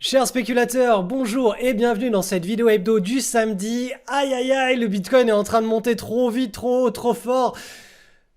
Chers spéculateurs, bonjour et bienvenue dans cette vidéo hebdo du samedi. Aïe aïe aïe, le Bitcoin est en train de monter trop vite, trop haut, trop fort.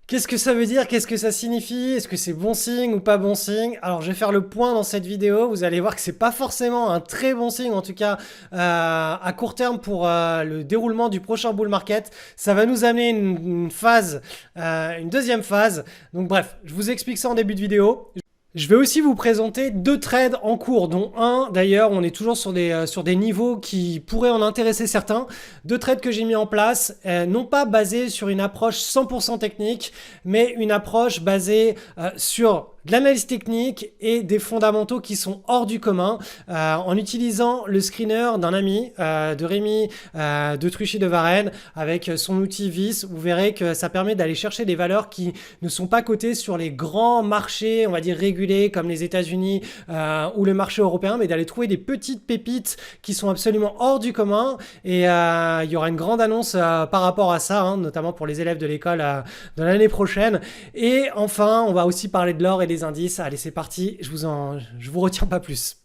Qu'est-ce que ça veut dire? Qu'est-ce que ça signifie? Est-ce que c'est bon signe ou pas bon signe? Alors je vais faire le point dans cette vidéo. Vous allez voir que c'est pas forcément un très bon signe, en tout cas à court terme pour le déroulement du prochain bull market. Ça va nous amener une phase, une deuxième phase. Donc bref, je vous explique ça en début de vidéo. Je vais aussi vous présenter deux trades en cours, dont un, d'ailleurs, on est toujours sur des niveaux qui pourraient en intéresser certains. Deux trades que j'ai mis en place, non pas basés sur une approche 100% technique, mais une approche basée sur de l'analyse technique et des fondamentaux qui sont hors du commun, en utilisant le screener d'un ami, de Rémi, de Truchy de Varenne, avec son outil VIS. Vous verrez que ça permet d'aller chercher des valeurs qui ne sont pas cotées sur les grands marchés, on va dire régulés, comme les États-Unis ou le marché européen, mais d'aller trouver des petites pépites qui sont absolument hors du commun. Et il y aura une grande annonce par rapport à ça, notamment pour les élèves de l'école de l'année prochaine. Et enfin, on va aussi parler de l'or et des indices. Allez, c'est parti, je vous retiens pas plus.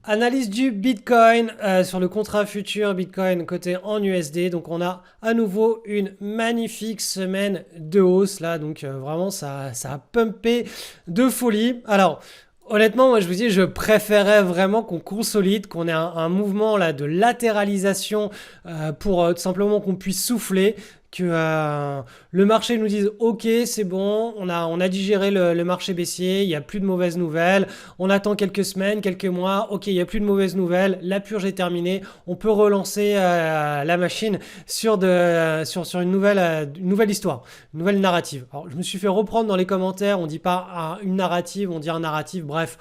Analyse du Bitcoin sur le contrat futur Bitcoin coté en USD. Donc on a à nouveau une magnifique semaine de hausse là. Donc vraiment ça a pumpé de folie. Alors honnêtement, moi je vous dis, je préférais vraiment qu'on consolide, qu'on ait un mouvement là de latéralisation pour tout simplement qu'on puisse souffler, que le marché nous dise ok, c'est bon, on a digéré le marché baissier, il n'y a plus de mauvaises nouvelles, on attend quelques semaines, quelques mois, ok, il n'y a plus de mauvaises nouvelles, la purge est terminée, on peut relancer la machine sur une nouvelle histoire, une nouvelle narrative. Alors je me suis fait reprendre dans les commentaires, on dit pas une narrative, on dit un narratif, bref,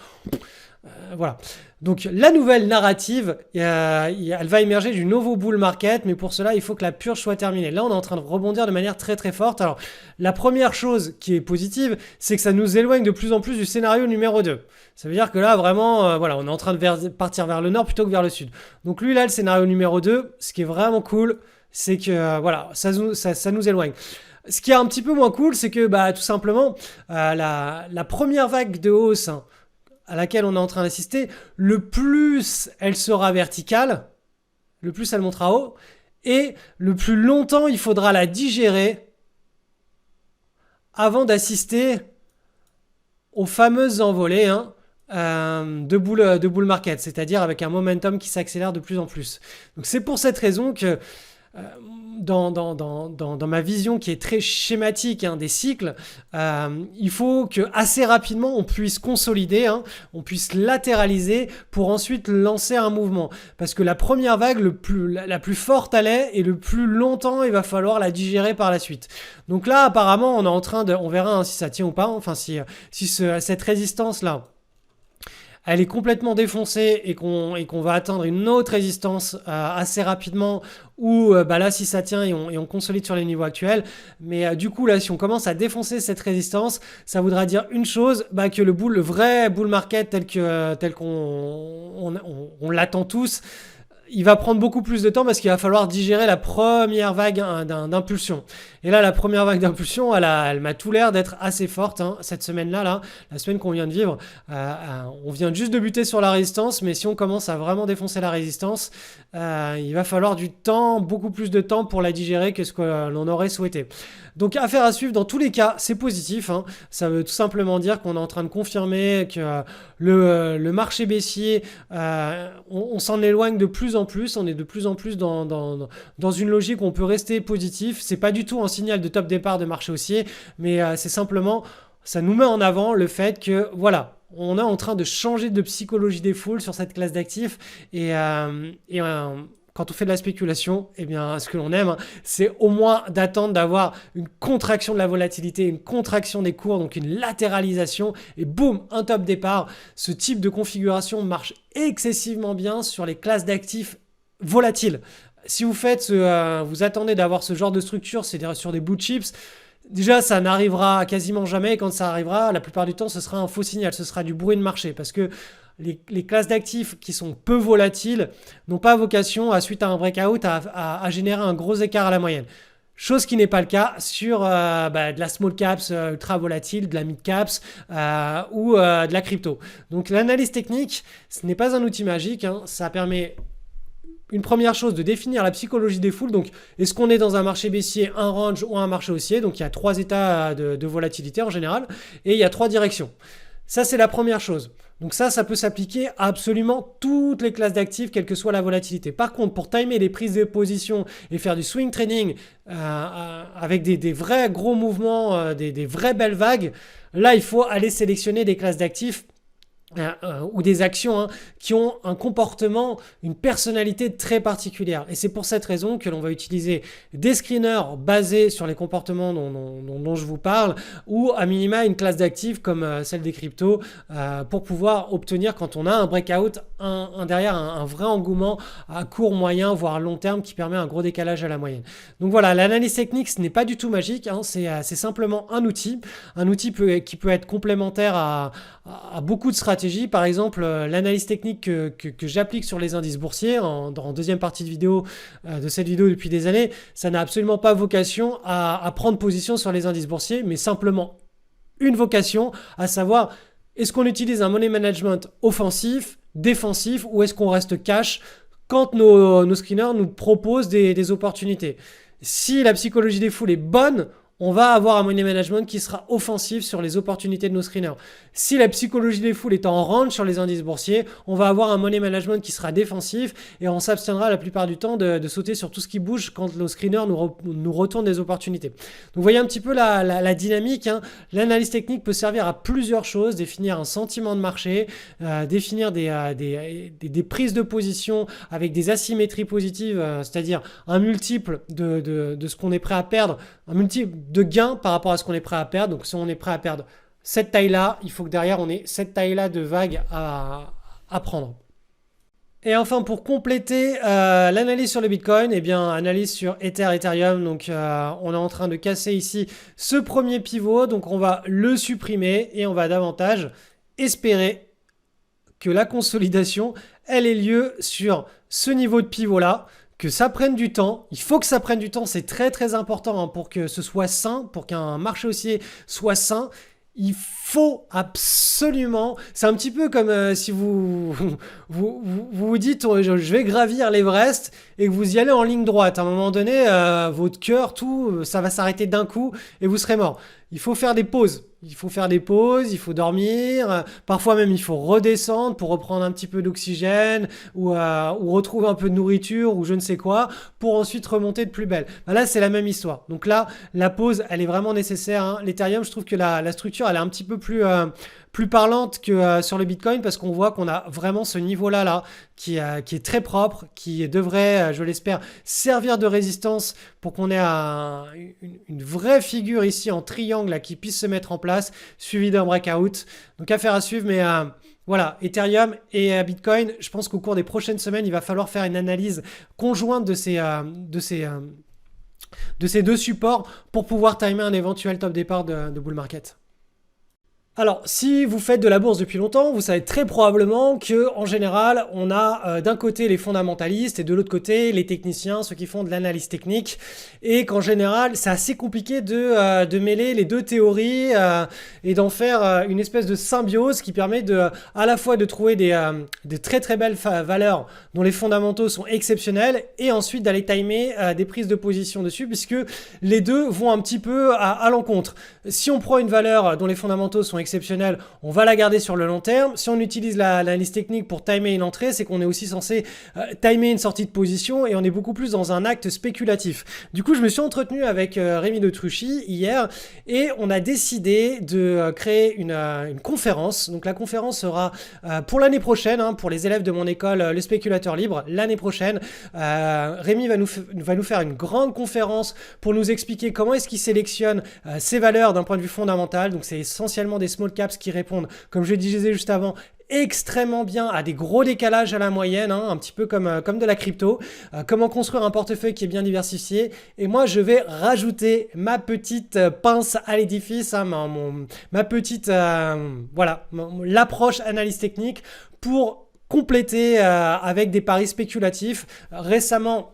voilà. Donc la nouvelle narrative, elle va émerger du nouveau bull market, mais pour cela, il faut que la purge soit terminée. Là, on est en train de rebondir de manière très très forte. Alors, la première chose qui est positive, c'est que ça nous éloigne de plus en plus du scénario numéro 2. Ça veut dire que là, vraiment, voilà, on est en train de partir vers le nord plutôt que vers le sud. Donc lui, là, le scénario numéro 2, ce qui est vraiment cool, c'est que, voilà, ça nous éloigne. Ce qui est un petit peu moins cool, c'est que, tout simplement, la première vague de hausse à laquelle on est en train d'assister, le plus elle sera verticale, le plus elle montera haut, et le plus longtemps il faudra la digérer avant d'assister aux fameuses envolées de bull market, c'est-à-dire avec un momentum qui s'accélère de plus en plus. Donc c'est pour cette raison que dans ma vision qui est très schématique des cycles, il faut que assez rapidement on puisse consolider, on puisse latéraliser pour ensuite lancer un mouvement. Parce que la première vague, la plus forte allait et le plus longtemps il va falloir la digérer par la suite. Donc là apparemment on est en train on verra si ça tient ou pas, enfin si cette résistance là elle est complètement défoncée et qu'on va atteindre une autre résistance assez rapidement, ou là si ça tient et on consolide sur les niveaux actuels. Mais du coup là, si on commence à défoncer cette résistance, ça voudra dire une chose, que le vrai bull market tel qu'on l'attend tous, il va prendre beaucoup plus de temps parce qu'il va falloir digérer la première vague d'impulsion. Et là, la première vague d'impulsion, elle m'a tout l'air d'être assez forte cette semaine-là, la semaine qu'on vient de vivre. On vient juste de buter sur la résistance, mais si on commence à vraiment défoncer la résistance, il va falloir du temps, beaucoup plus de temps pour la digérer que ce que l'on aurait souhaité. Donc affaire à suivre, dans tous les cas, c'est positif. Ça veut tout simplement dire qu'on est en train de confirmer que le marché baissier, on s'en éloigne de plus en plus. On est de plus en plus dans une logique où on peut rester positif. C'est pas du tout un signal de top départ de marché haussier, mais c'est simplement, ça nous met en avant le fait que, voilà, on est en train de changer de psychologie des foules sur cette classe d'actifs quand on fait de la spéculation, eh bien, ce que l'on aime, c'est au moins d'attendre d'avoir une contraction de la volatilité, une contraction des cours, donc une latéralisation, et boum, un top départ. Ce type de configuration marche excessivement bien sur les classes d'actifs volatiles. Si vous vous attendez d'avoir ce genre de structure, c'est-à-dire sur des blue chips, déjà, ça n'arrivera quasiment jamais. Et quand ça arrivera, la plupart du temps, ce sera un faux signal, ce sera du bruit de marché, parce que les classes d'actifs qui sont peu volatiles n'ont pas vocation, suite à un breakout, à générer un gros écart à la moyenne. Chose qui n'est pas le cas sur de la small caps ultra volatile, de la mid caps ou de la crypto. Donc l'analyse technique, ce n'est pas un outil magique, hein. Ça permet une première chose de définir la psychologie des foules. Donc est-ce qu'on est dans un marché baissier, un range ou un marché haussier? Donc il y a 3 états de volatilité en général et il y a 3 directions. Ça, c'est la première chose. Donc ça peut s'appliquer à absolument toutes les classes d'actifs, quelle que soit la volatilité. Par contre, pour timer les prises de position et faire du swing trading avec des vrais gros mouvements, des vraies belles vagues, là, il faut aller sélectionner des classes d'actifs ou des actions qui ont un comportement, une personnalité très particulière. Et c'est pour cette raison que l'on va utiliser des screeners basés sur les comportements dont je vous parle, ou à minima une classe d'actifs comme celle des cryptos pour pouvoir obtenir, quand on a un breakout, derrière un vrai engouement à court, moyen, voire long terme qui permet un gros décalage à la moyenne. Donc voilà, l'analyse technique, ce n'est pas du tout magique, c'est simplement un outil qui peut être complémentaire à beaucoup de stratégies. Par exemple, l'analyse technique que j'applique sur les indices boursiers en deuxième partie de cette vidéo depuis des années, ça n'a absolument pas vocation à prendre position sur les indices boursiers, mais simplement une vocation, à savoir est-ce qu'on utilise un money management offensif, défensif, ou est-ce qu'on reste cash quand nos screeners nous proposent des opportunités. Si la psychologie des foules est bonne, on va avoir un money management qui sera offensif sur les opportunités de nos screeners. Si la psychologie des foules est en range sur les indices boursiers, on va avoir un money management qui sera défensif et on s'abstiendra la plupart du temps de sauter sur tout ce qui bouge quand nos screeners nous retournent des opportunités. Donc vous voyez un petit peu la dynamique. L'analyse technique peut servir à plusieurs choses, définir un sentiment de marché, définir des prises de position avec des asymétries positives, c'est-à-dire un multiple de ce qu'on est prêt à perdre, un multiple de gains par rapport à ce qu'on est prêt à perdre. Donc si on est prêt à perdre cette taille-là, il faut que derrière on ait cette taille-là de vague à prendre. Et enfin, pour compléter l'analyse sur le Bitcoin, analyse sur Ethereum. Donc on est en train de casser ici ce premier pivot, donc on va le supprimer et on va davantage espérer que la consolidation elle ait lieu sur ce niveau de pivot là, que ça prenne du temps. Il faut que ça prenne du temps, c'est très très important pour que ce soit sain, pour qu'un marché haussier soit sain. Il faut absolument, c'est un petit peu comme si vous dites je vais gravir l'Everest et que vous y allez en ligne droite. À un moment donné, votre cœur, tout, ça va s'arrêter d'un coup et vous serez mort. Il faut faire des pauses. Il faut dormir. Parfois même, il faut redescendre pour reprendre un petit peu d'oxygène ou retrouver un peu de nourriture ou je ne sais quoi pour ensuite remonter de plus belle. Là, c'est la même histoire. Donc là, la pause, elle est vraiment nécessaire. L'Ethereum, je trouve que la structure, elle est un petit peu plus parlante que sur le Bitcoin parce qu'on voit qu'on a vraiment ce niveau-là qui est très propre, qui devrait, je l'espère, servir de résistance pour qu'on ait une vraie figure ici en triangle qui puisse se mettre en place, suivi d'un breakout. Donc affaire à suivre, mais voilà, Ethereum et Bitcoin, je pense qu'au cours des prochaines semaines, il va falloir faire une analyse conjointe de ces deux supports pour pouvoir timer un éventuel top départ de bull market. Alors, si vous faites de la bourse depuis longtemps, vous savez très probablement que, en général, on a d'un côté les fondamentalistes et de l'autre côté les techniciens, ceux qui font de l'analyse technique, et qu'en général, c'est assez compliqué de mêler les deux théories et d'en faire une espèce de symbiose qui permet à la fois de trouver des très très belles valeurs dont les fondamentaux sont exceptionnels et ensuite d'aller timer des prises de position dessus, puisque les deux vont un petit peu à l'encontre. Si on prend une valeur dont les fondamentaux sont exceptionnels, on va la garder sur le long terme. Si on utilise l'analyse technique pour timer une entrée, c'est qu'on est aussi censé timer une sortie de position et on est beaucoup plus dans un acte spéculatif. Du coup, je me suis entretenu avec Rémi de Truchy hier et on a décidé de créer une conférence. Donc la conférence sera pour l'année prochaine, pour les élèves de mon école, le spéculateur libre, l'année prochaine. Rémi va nous faire une grande conférence pour nous expliquer comment est-ce qu'il sélectionne ses valeurs d'un point de vue fondamental. Donc c'est essentiellement des small caps qui répondent, comme je disais juste avant, extrêmement bien à des gros décalages à la moyenne, un petit peu comme de la crypto. Comment construire un portefeuille qui est bien diversifié. Et moi, je vais rajouter ma petite pince à l'édifice, ma petite, l'approche analyse technique pour compléter avec des paris spéculatifs. Récemment,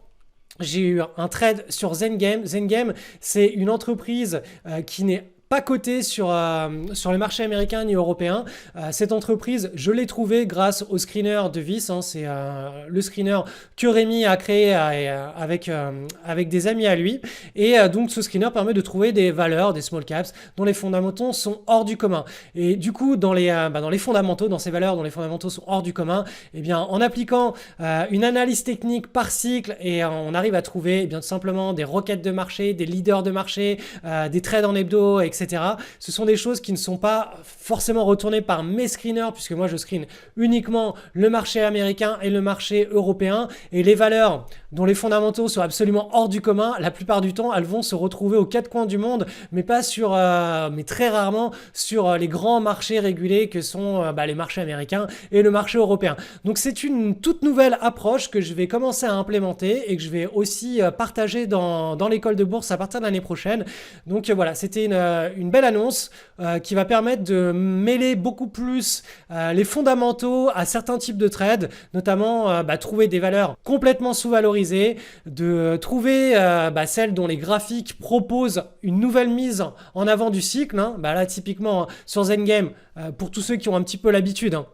j'ai eu un trade sur Zengame. Zengame, c'est une entreprise qui n'est pas cotée sur les marchés américains ni européens. Cette entreprise, je l'ai trouvée grâce au screener de Vis. Hein, c'est le screener que Rémi a créé avec des amis à lui. Et donc ce screener permet de trouver des valeurs, des small caps, dont les fondamentaux sont hors du commun. Et du coup, dans les fondamentaux, dans ces valeurs dont les fondamentaux sont hors du commun, eh bien, en appliquant une analyse technique par cycle, et on arrive à trouver eh bien, tout simplement des requêtes de marché, des leaders de marché, des trades en hebdo, etc. Ce sont des choses qui ne sont pas forcément retournées par mes screeners, puisque moi je screen uniquement le marché américain et le marché européen, et les valeurs dont les fondamentaux sont absolument hors du commun, la plupart du temps elles vont se retrouver aux quatre coins du monde, mais pas mais très rarement sur les grands marchés régulés que sont les marchés américains et le marché européen. Donc c'est une toute nouvelle approche que je vais commencer à implémenter et que je vais aussi partager dans l'école de bourse à partir de l'année prochaine. Donc voilà, c'était une belle annonce qui va permettre de mêler beaucoup plus les fondamentaux à certains types de trades, notamment trouver des valeurs complètement sous-valorisées, de trouver celles dont les graphiques proposent une nouvelle mise en avant du cycle. Hein. Là, typiquement, sur Zengame, pour tous ceux qui ont un petit peu l'habitude, hein,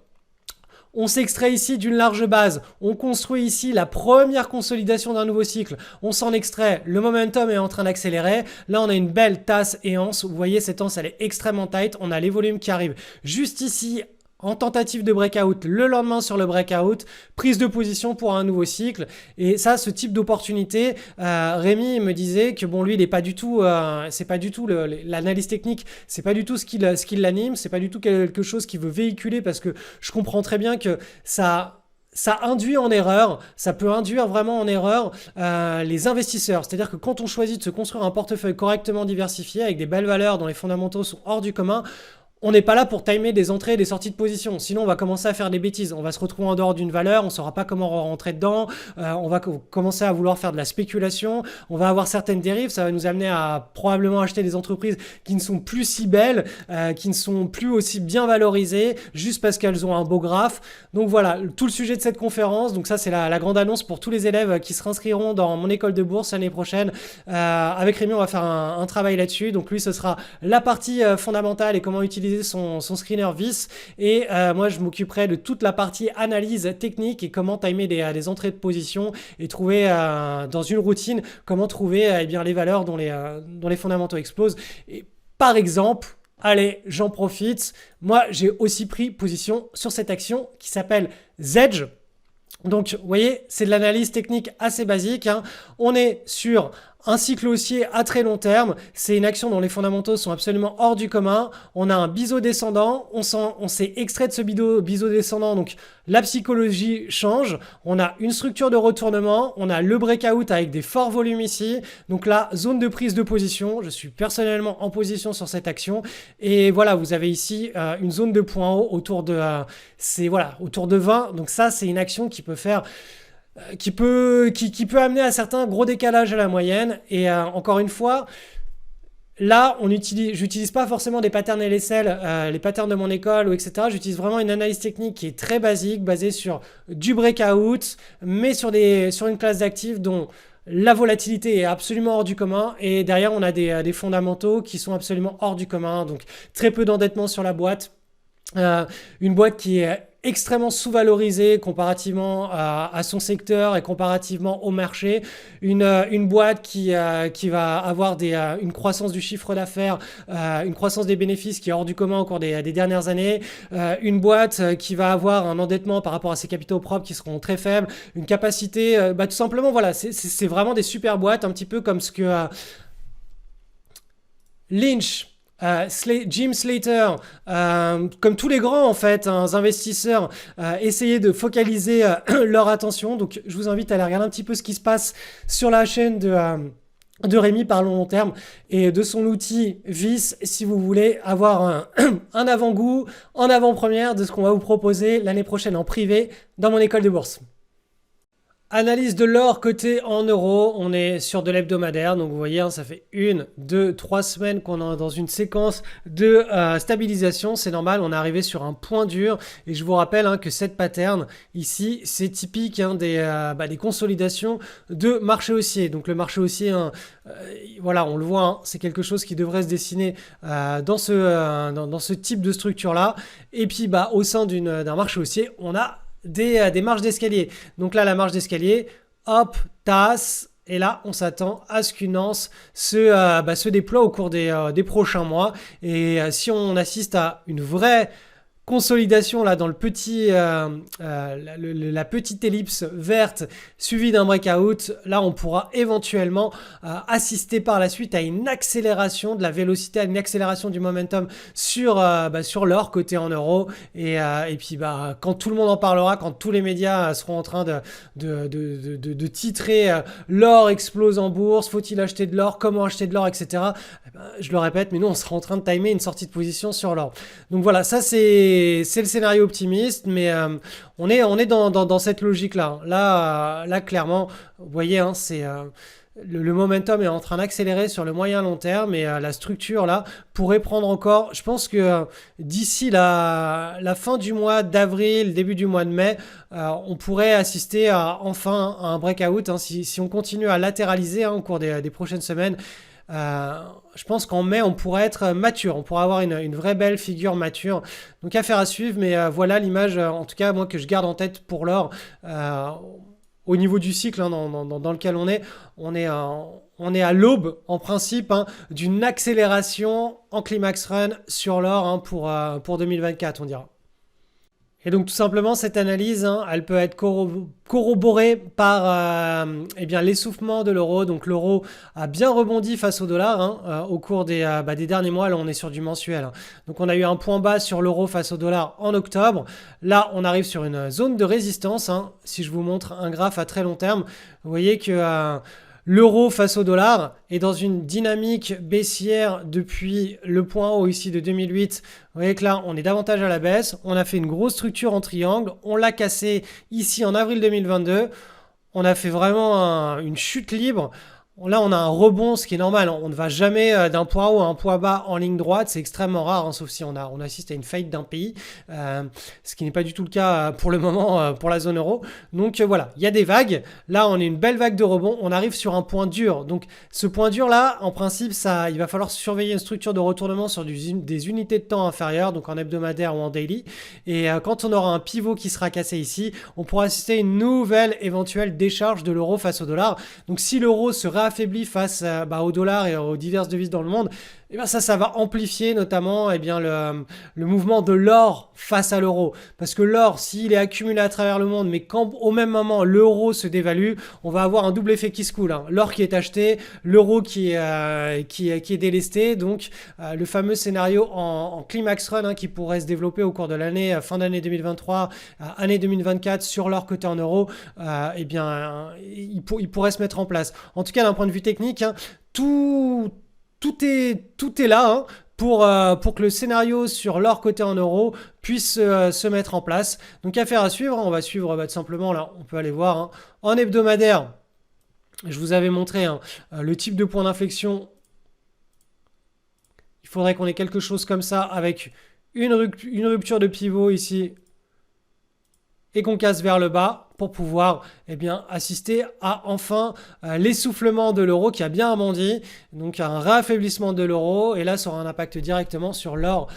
on s'extrait ici d'une large base, on construit ici la première consolidation d'un nouveau cycle, on s'en extrait, le momentum est en train d'accélérer, là on a une belle tasse et anse, vous voyez cette anse elle est extrêmement tight, on a les volumes qui arrivent juste ici en tentative de breakout, le lendemain sur le breakout, prise de position pour un nouveau cycle. Et ça, ce type d'opportunité, Rémi me disait que bon, lui, il n'est pas du tout, c'est pas du tout l'analyse technique, c'est pas du tout ce qui l'anime, c'est pas du tout quelque chose qu'il veut véhiculer parce que je comprends très bien que ça induit en erreur, ça peut induire vraiment en erreur les investisseurs. C'est-à-dire que quand on choisit de se construire un portefeuille correctement diversifié avec des belles valeurs dont les fondamentaux sont hors du commun, on n'est pas là pour timer des entrées et des sorties de position. Sinon, on va commencer à faire des bêtises. On va se retrouver en dehors d'une valeur, on ne saura pas comment rentrer dedans. On va commencer à vouloir faire de la spéculation. On va avoir certaines dérives. Ça va nous amener à probablement acheter des entreprises qui ne sont plus si belles, qui ne sont plus aussi bien valorisées, juste parce qu'elles ont un beau graphe. Donc voilà, tout le sujet de cette conférence. Donc ça, c'est la grande annonce pour tous les élèves qui se réinscriront dans mon école de bourse l'année prochaine. Avec Rémi, on va faire un travail là-dessus. Donc lui, ce sera la partie fondamentale et comment utiliser son screener Vis et moi je m'occuperai de toute la partie analyse technique et comment timer des entrées de position et trouver dans une routine comment trouver les valeurs dont les fondamentaux explosent. Et par exemple, allez, j'en profite, moi j'ai aussi pris position sur cette action qui s'appelle Zedge. Donc, vous voyez, c'est de l'analyse technique assez basique. Hein. On est sur un cycle haussier à très long terme. C'est une action dont les fondamentaux sont absolument hors du commun. On a un biseau descendant. On s'est extrait de ce biseau descendant. Donc, la psychologie change. On a une structure de retournement. On a le breakout avec des forts volumes ici. Donc là, zone de prise de position. Je suis personnellement en position sur cette action. Et voilà, vous avez ici une zone de point haut autour de, autour de 20. Donc ça, c'est une action qui peut faire... qui peut amener à certains gros décalages à la moyenne. Et encore une fois, là, j'utilise pas forcément des patterns LSL, les patterns de mon école, ou etc. J'utilise vraiment une analyse technique qui est très basique, basée sur du breakout, mais sur une classe d'actifs dont la volatilité est absolument hors du commun. Et derrière, on a des fondamentaux qui sont absolument hors du commun. Donc, très peu d'endettement sur la boîte. Une boîte qui est extrêmement sous-valorisée comparativement à son secteur et comparativement au marché. Une boîte qui va avoir une croissance du chiffre d'affaires, une croissance des bénéfices qui est hors du commun au cours des dernières années. Une boîte qui va avoir un endettement par rapport à ses capitaux propres qui seront très faibles. Une capacité, tout simplement, voilà, c'est vraiment des super boîtes, un petit peu comme ce que Lynch... Jim Slater, comme tous les grands en fait, investisseurs, essayer de focaliser leur attention. Donc je vous invite à aller regarder un petit peu ce qui se passe sur la chaîne de Rémi Parlons Long Terme et de son outil Vis si vous voulez avoir un avant-goût, en avant-première de ce qu'on va vous proposer l'année prochaine en privé dans mon école de bourse. Analyse de l'or coté en euros, on est sur de l'hebdomadaire, donc vous voyez, hein, ça fait 1, 2, 3 semaines qu'on est dans une séquence de stabilisation, c'est normal, on est arrivé sur un point dur, et je vous rappelle hein, que cette pattern ici, c'est typique hein, des consolidations de marché haussier. Donc le marché haussier, hein, voilà, on le voit, hein, c'est quelque chose qui devrait se dessiner dans ce type de structure-là, et puis au sein d'un marché haussier, on a des marges d'escalier. Donc là, la marge d'escalier, hop, tasse. Et là, on s'attend à ce qu'une anse se déploie au cours des prochains mois. Et si on assiste à une vraie consolidation là dans le la petite ellipse verte suivie d'un breakout, là on pourra éventuellement assister par la suite à une accélération de la vélocité, à une accélération du momentum sur l'or côté en euros et puis quand tout le monde en parlera, quand tous les médias seront en train de titrer l'or explose en bourse, faut-il acheter de l'or, comment acheter de l'or, etc. Je le répète, mais nous on sera en train de timer une sortie de position sur l'or. Donc voilà, ça c'est le scénario optimiste, mais on est dans cette logique-là. Là, clairement, vous voyez, hein, le momentum est en train d'accélérer sur le moyen long terme et la structure là pourrait prendre encore, je pense que d'ici la fin du mois d'avril, début du mois de mai, on pourrait assister enfin à un breakout hein, si on continue à latéraliser hein, au cours des prochaines semaines. Je pense qu'en mai, on pourrait être mature, on pourrait avoir une vraie belle figure mature. Donc affaire à suivre, mais voilà l'image, en tout cas moi que je garde en tête pour l'or. Au niveau du cycle hein, dans lequel on est à l'aube en principe hein, d'une accélération en climax run sur l'or hein, pour 2024, on dira. Et donc tout simplement cette analyse, hein, elle peut être corroborée par l'essoufflement de l'euro. Donc l'euro a bien rebondi face au dollar hein, au cours des derniers mois. Là on est sur du mensuel. Hein. Donc on a eu un point bas sur l'euro face au dollar en octobre. Là on arrive sur une zone de résistance. Hein. Si je vous montre un graphe à très long terme, vous voyez que l'euro face au dollar est dans une dynamique baissière depuis le point haut ici de 2008. Vous voyez que là, on est davantage à la baisse. On a fait une grosse structure en triangle. On l'a cassé ici en avril 2022. On a fait vraiment une chute libre. Là, on a un rebond, ce qui est normal. On ne va jamais d'un point haut à un point bas en ligne droite. C'est extrêmement rare, hein, sauf si on assiste à une faillite d'un pays, ce qui n'est pas du tout le cas pour le moment pour la zone euro. Donc voilà, il y a des vagues. Là, on a une belle vague de rebond. On arrive sur un point dur. Donc ce point dur là, en principe, il va falloir surveiller une structure de retournement sur des unités de temps inférieures, donc en hebdomadaire ou en daily. Et quand on aura un pivot qui sera cassé ici, on pourra assister à une nouvelle éventuelle décharge de l'euro face au dollar. Donc si l'euro se affaibli face au dollar et aux diverses devises dans le monde, et bien ça va amplifier notamment le mouvement de l'or face à l'euro. Parce que l'or, s'il est accumulé à travers le monde, mais quand au même moment l'euro se dévalue, on va avoir un double effet qui se coule. Hein. L'or qui est acheté, l'euro qui est délesté. Donc le fameux scénario en climax run hein, qui pourrait se développer au cours de l'année, fin d'année 2023, année 2024 sur l'or coté en euros, il pourrait se mettre en place. En tout cas, d'un point de vue technique, hein, tout est là hein, pour que le scénario sur l'or coté en euros puisse se mettre en place. Donc affaire à suivre, hein, on va suivre tout simplement, là on peut aller voir, hein, en hebdomadaire, je vous avais montré hein, le type de point d'inflexion. Il faudrait qu'on ait quelque chose comme ça avec une rupture de pivot ici et qu'on casse vers le bas pour pouvoir assister à enfin l'essoufflement de l'euro qui a bien rebondi, donc un réaffaiblissement de l'euro, et là ça aura un impact directement sur l'or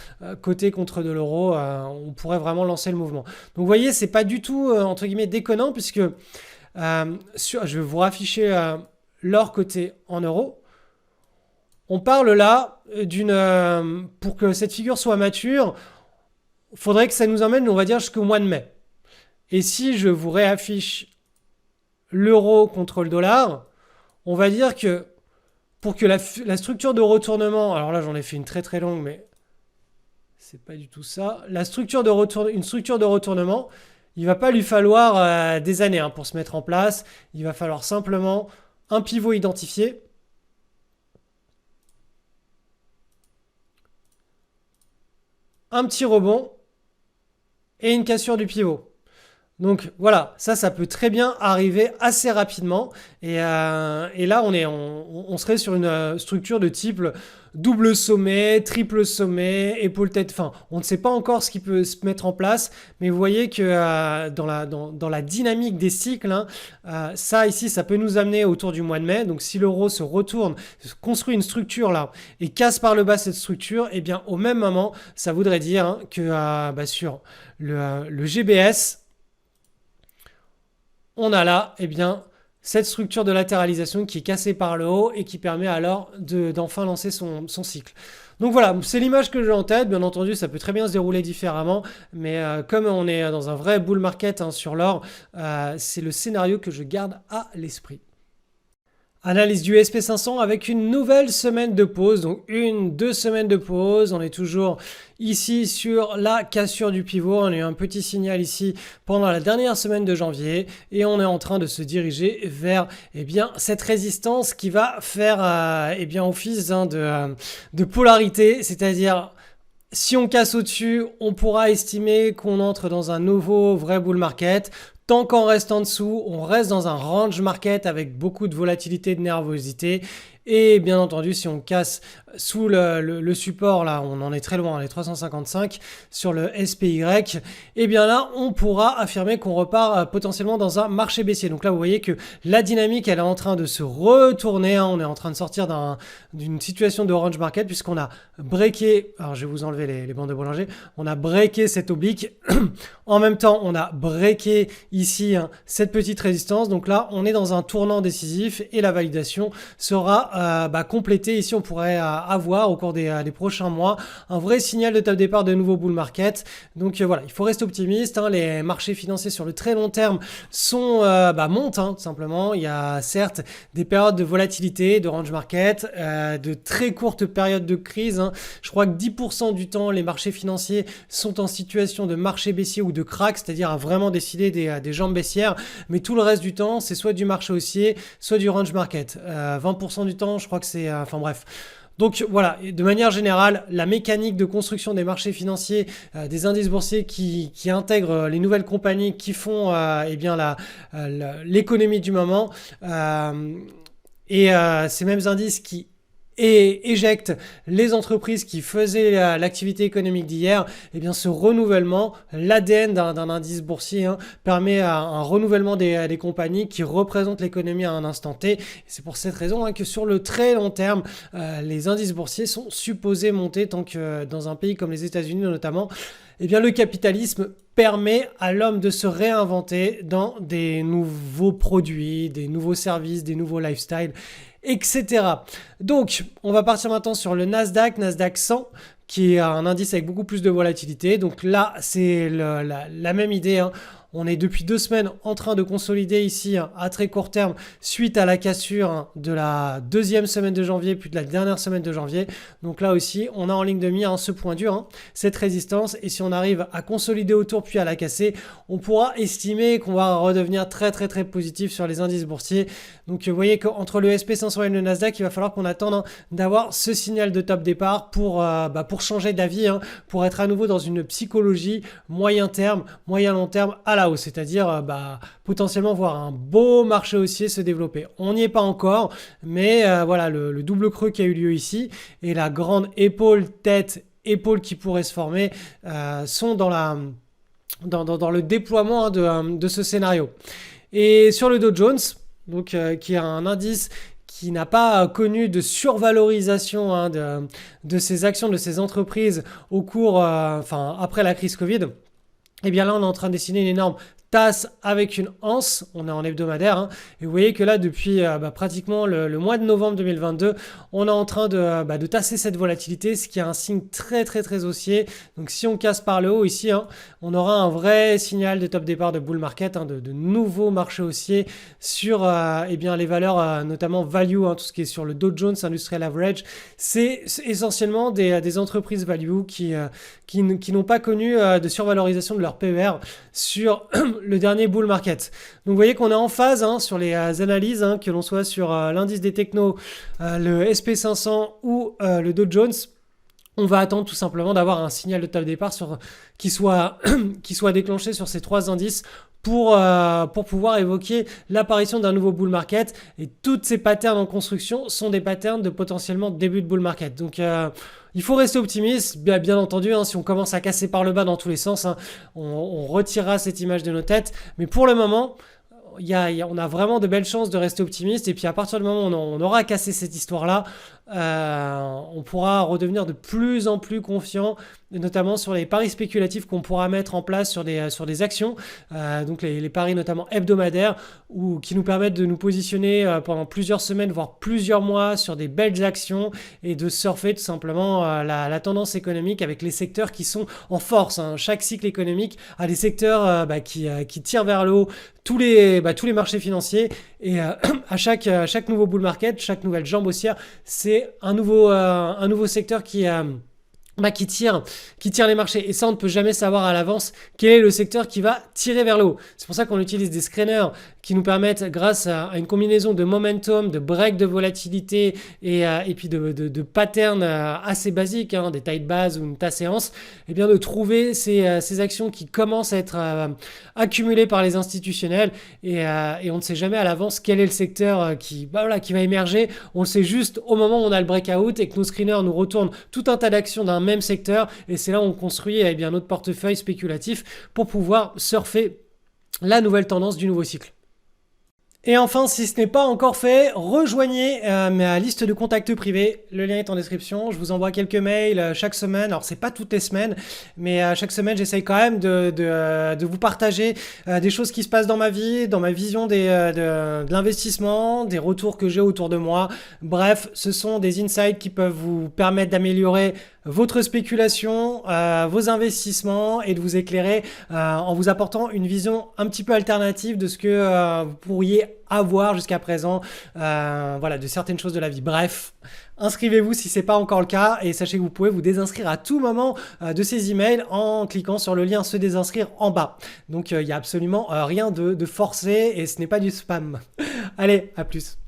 côté contre de l'euro, on pourrait vraiment lancer le mouvement. Donc vous voyez, c'est pas du tout entre guillemets déconnant, puisque je vais vous rafficher l'or côté en euros. On parle là pour que cette figure soit mature, il faudrait que ça nous emmène, on va dire, jusqu'au mois de mai. Et si je vous réaffiche l'euro contre le dollar, on va dire que pour que la structure de retournement, alors là j'en ai fait une très très longue, mais c'est pas du tout ça. Une structure de retournement, il va pas lui falloir des années hein, pour se mettre en place. Il va falloir simplement un pivot identifié. Un petit rebond et une cassure du pivot. Donc voilà, ça peut très bien arriver assez rapidement. Et là, on serait sur une structure de type double sommet, triple sommet, épaule tête. Enfin, on ne sait pas encore ce qui peut se mettre en place, mais vous voyez que dans la dynamique des cycles, hein, ça ici, ça peut nous amener autour du mois de mai. Donc si l'euro se retourne, construit une structure là et casse par le bas cette structure, et bien au même moment, ça voudrait dire hein, que sur le GBS, on a là, eh bien, cette structure de latéralisation qui est cassée par le haut et qui permet alors d'enfin lancer son cycle. Donc voilà, c'est l'image que j'ai en tête. Bien entendu, ça peut très bien se dérouler différemment, mais comme on est dans un vrai bull market hein, sur l'or, c'est le scénario que je garde à l'esprit. Analyse du SP500 avec une nouvelle semaine de pause, donc 2 semaines de pause. On est toujours ici sur la cassure du pivot. On a eu un petit signal ici pendant la dernière semaine de janvier et on est en train de se diriger vers cette résistance qui va faire office hein, de polarité, c'est-à-dire si on casse au-dessus, on pourra estimer qu'on entre dans un nouveau vrai bull market. Tant qu'on reste en dessous, on reste dans un range market avec beaucoup de volatilité, de nervosité. Et bien entendu, si on casse sous le support, là, on en est très loin, les 355 sur le SPY, et bien là, on pourra affirmer qu'on repart potentiellement dans un marché baissier. Donc là, vous voyez que la dynamique, elle est en train de se retourner. Hein. On est en train de sortir d'une situation de range market puisqu'on a breaké, alors je vais vous enlever les bandes de Bollinger, on a breaké cette oblique. En même temps, on a breaké ici hein, cette petite résistance. Donc là, on est dans un tournant décisif et la validation sera complétée. Ici, on pourrait avoir au cours des prochains mois un vrai signal de top départ de nouveau bull market. Donc voilà, il faut rester optimiste. Hein. Les marchés financiers sur le très long terme montent hein, tout simplement. Il y a certes des périodes de volatilité, de range market, de très courtes périodes de crise. Hein. Je crois que 10% du temps, les marchés financiers sont en situation de marché baissier ou de crack, c'est-à-dire à vraiment décider des jambes baissières. Mais tout le reste du temps, c'est soit du marché haussier, soit du range market. 20% du temps, je crois que c'est... enfin bref. Donc voilà, de manière générale, la mécanique de construction des marchés financiers, des indices boursiers qui intègrent les nouvelles compagnies qui font l'économie du moment, ces mêmes indices qui éjectent les entreprises qui faisaient l'activité économique d'hier, eh bien ce renouvellement, l'ADN d'un indice boursier hein, permet un renouvellement des compagnies qui représentent l'économie à un instant T. Et c'est pour cette raison hein, que sur le très long terme, les indices boursiers sont supposés monter tant que dans un pays comme les États-Unis notamment, eh bien le capitalisme permet à l'homme de se réinventer dans des nouveaux produits, des nouveaux services, des nouveaux lifestyles, etc. Donc, on va partir maintenant sur le Nasdaq 100, qui est un indice avec beaucoup plus de volatilité. Donc là, c'est la même idée. Hein. On est depuis 2 semaines en train de consolider ici hein, à très court terme suite à la cassure hein, de la 2e semaine de janvier puis de la dernière semaine de janvier. Donc là aussi, on a en ligne de mire hein, ce point dur, hein, cette résistance. Et si on arrive à consolider autour puis à la casser, on pourra estimer qu'on va redevenir très très très positif sur les indices boursiers. Donc vous voyez qu'entre le SP500 et le Nasdaq, il va falloir qu'on attende hein, d'avoir ce signal de top départ pour changer d'avis, hein, pour être à nouveau dans une psychologie moyen terme, moyen long terme à la hausse, c'est-à-dire potentiellement voir un beau marché haussier se développer. On n'y est pas encore, mais voilà le double creux qui a eu lieu ici et la grande épaule qui pourrait se former sont dans le déploiement hein, de ce scénario. Et sur le Dow Jones, donc qui est un indice qui n'a pas connu de survalorisation hein, de ses actions, de ses entreprises au cours, après la crise Covid, et bien là on est en train de dessiner une énorme tasse avec une anse, on est en hebdomadaire, hein, et vous voyez que là depuis pratiquement le mois de novembre 2022, on est en train de tasser cette volatilité, ce qui est un signe très très très haussier. Donc si on casse par le haut ici, hein, on aura un vrai signal de top départ de bull market, hein, de nouveaux marchés haussiers sur les valeurs notamment value, hein, tout ce qui est sur le Dow Jones Industrial Average, c'est essentiellement des entreprises value qui n'ont pas connu de survalorisation de leur PER sur le dernier bull market. Donc vous voyez qu'on est en phase hein, sur les analyses, hein, que l'on soit sur l'indice des technos, le SP500 ou le Dow Jones. On va attendre tout simplement d'avoir un signal de top départ qui soit déclenché sur ces 3 indices pour pouvoir évoquer l'apparition d'un nouveau bull market. Et toutes ces patterns en construction sont des patterns de potentiellement début de bull market. Donc il faut rester optimiste, bien entendu, hein, si on commence à casser par le bas dans tous les sens, hein, on retirera cette image de nos têtes. Mais pour le moment, on a vraiment de belles chances de rester optimiste. Et puis à partir du moment où on aura cassé cette histoire-là, on pourra redevenir de plus en plus confiant, notamment sur les paris spéculatifs qu'on pourra mettre en place sur des actions, donc les paris notamment hebdomadaires, qui nous permettent de nous positionner pendant plusieurs semaines, voire plusieurs mois sur des belles actions et de surfer tout simplement la tendance économique avec les secteurs qui sont en force, hein. Chaque cycle économique a des secteurs qui tirent vers le haut tous les marchés financiers, et à chaque nouveau bull market, chaque nouvelle jambe haussière, c'est un nouveau secteur qui tire les marchés. Et ça, on ne peut jamais savoir à l'avance quel est le secteur qui va tirer vers le haut. C'est pour ça qu'on utilise des screeners qui nous permettent, grâce à une combinaison de momentum, de break de volatilité et puis de patterns assez basiques, hein, des tailles de base ou une taille séance, et bien de trouver ces actions qui commencent à être accumulées par les institutionnels, et on ne sait jamais à l'avance quel est le secteur qui va émerger. On le sait juste au moment où on a le breakout et que nos screeners nous retournent tout un tas d'actions d'un même secteur, et c'est là où on construit notre portefeuille spéculatif pour pouvoir surfer la nouvelle tendance du nouveau cycle. Et enfin, si ce n'est pas encore fait, rejoignez ma liste de contacts privés. Le lien est en description. Je vous envoie quelques mails chaque semaine. Alors, c'est pas toutes les semaines, mais chaque semaine, j'essaye quand même de vous partager des choses qui se passent dans ma vie, dans ma vision de l'investissement, des retours que j'ai autour de moi. Bref, ce sont des insights qui peuvent vous permettre d'améliorer votre spéculation, vos investissements, et de vous éclairer en vous apportant une vision un petit peu alternative de ce que vous pourriez avoir jusqu'à présent, de certaines choses de la vie. Bref, inscrivez-vous si ce n'est pas encore le cas, et sachez que vous pouvez vous désinscrire à tout moment de ces emails en cliquant sur le lien se désinscrire en bas. Donc il n'y a absolument rien de forcé, et ce n'est pas du spam. Allez, à plus.